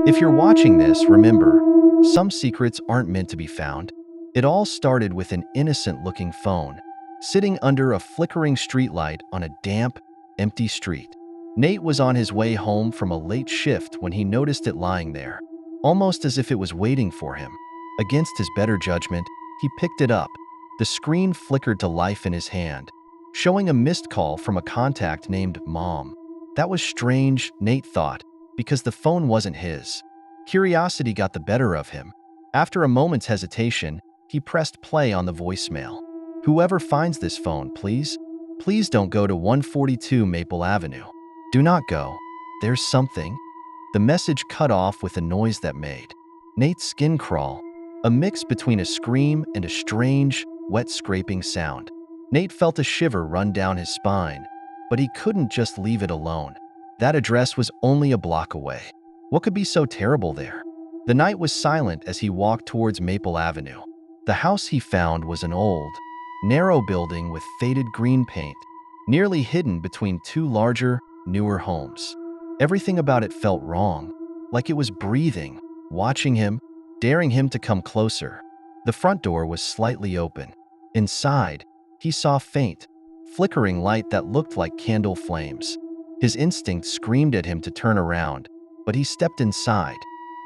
If you're watching this, remember, some secrets aren't meant to be found. It all started with an innocent-looking phone, sitting under a flickering streetlight on a damp, empty street. Nate was on his way home from a late shift when he noticed it lying there, almost as if it was waiting for him. Against his better judgment, he picked it up. The screen flickered to life in his hand, showing a missed call from a contact named Mom. That was strange, Nate thought, because the phone wasn't his. Curiosity got the better of him. After a moment's hesitation, he pressed play on the voicemail. "Whoever finds this phone, please don't go to 142 Maple Avenue. Do not go. There's something." The message cut off with a noise that made Nate's skin crawl, a mix between a scream and a strange, wet scraping sound. Nate felt a shiver run down his spine, but he couldn't just leave it alone. That address was only a block away. What could be so terrible there? The night was silent as he walked towards Maple Avenue. The house he found was an old, narrow building with faded green paint, nearly hidden between two larger, newer homes. Everything about it felt wrong, like it was breathing, watching him, daring him to come closer. The front door was slightly open. Inside, he saw faint, flickering light that looked like candle flames. His instinct screamed at him to turn around, but he stepped inside.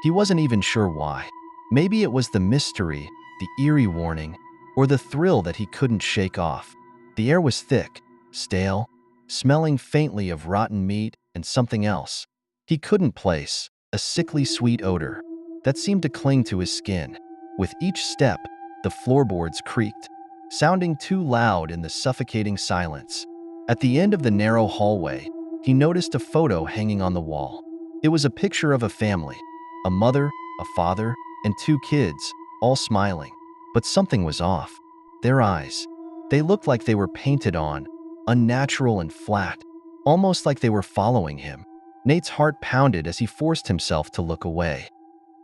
He wasn't even sure why. Maybe it was the mystery, the eerie warning, or the thrill that he couldn't shake off. The air was thick, stale, smelling faintly of rotten meat and something else he couldn't place, a sickly sweet odor that seemed to cling to his skin. With each step, the floorboards creaked, sounding too loud in the suffocating silence. At the end of the narrow hallway, he noticed a photo hanging on the wall. It was a picture of a family, a mother, a father, and two kids, all smiling. But something was off. Their eyes. They looked like they were painted on, unnatural and flat, almost like they were following him. Nate's heart pounded as he forced himself to look away.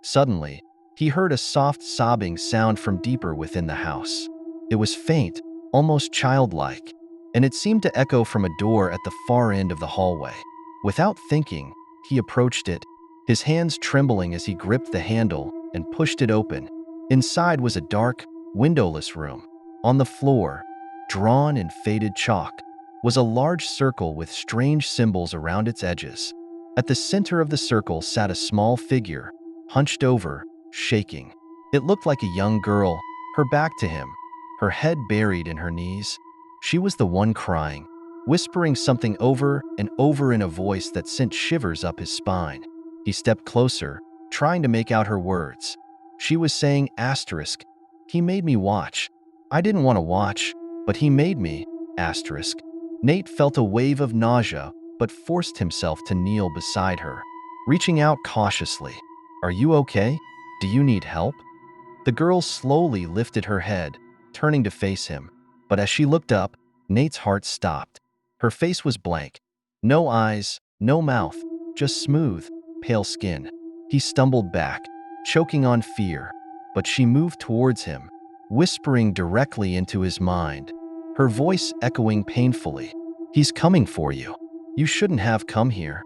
Suddenly, he heard a soft sobbing sound from deeper within the house. It was faint, almost childlike, and it seemed to echo from a door at the far end of the hallway. Without thinking, he approached it, his hands trembling as he gripped the handle and pushed it open. Inside was a dark, windowless room. On the floor, drawn in faded chalk, was a large circle with strange symbols around its edges. At the center of the circle sat a small figure, hunched over, shaking. It looked like a young girl, her back to him, her head buried in her knees. She was the one crying, whispering something over and over in a voice that sent shivers up his spine. He stepped closer, trying to make out her words. She was saying, asterisk, "He made me watch. I didn't want to watch, but he made me, asterisk." Nate felt a wave of nausea, but forced himself to kneel beside her, reaching out cautiously. "Are you okay? Do you need help?" The girl slowly lifted her head, turning to face him. But as she looked up, Nate's heart stopped. Her face was blank. No eyes, no mouth, just smooth, pale skin. He stumbled back, choking on fear, but she moved towards him, whispering directly into his mind, her voice echoing painfully. "He's coming for you. You shouldn't have come here."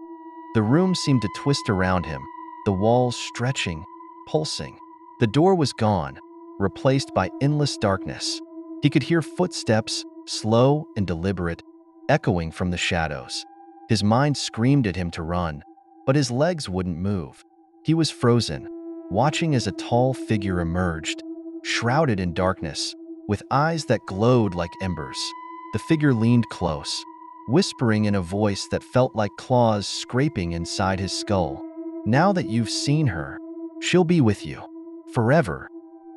The room seemed to twist around him, the walls stretching, pulsing. The door was gone, replaced by endless darkness. He could hear footsteps, slow and deliberate, echoing from the shadows. His mind screamed at him to run, but his legs wouldn't move. He was frozen, watching as a tall figure emerged, shrouded in darkness, with eyes that glowed like embers. The figure leaned close, whispering in a voice that felt like claws scraping inside his skull. "Now that you've seen her, she'll be with you. Forever."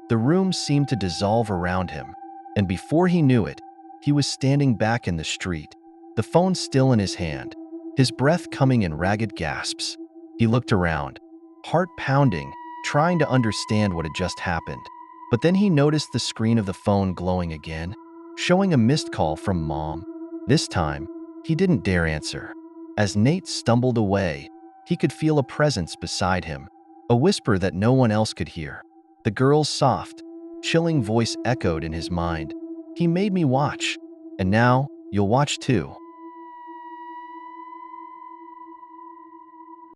The room seemed to dissolve around him, and before he knew it, he was standing back in the street, the phone still in his hand, his breath coming in ragged gasps. He looked around, heart pounding, trying to understand what had just happened. But then he noticed the screen of the phone glowing again, showing a missed call from Mom. This time, he didn't dare answer. As Nate stumbled away, he could feel a presence beside him, a whisper that no one else could hear. The girl's soft, chilling voice echoed in his mind. "He made me watch, and now you'll watch too."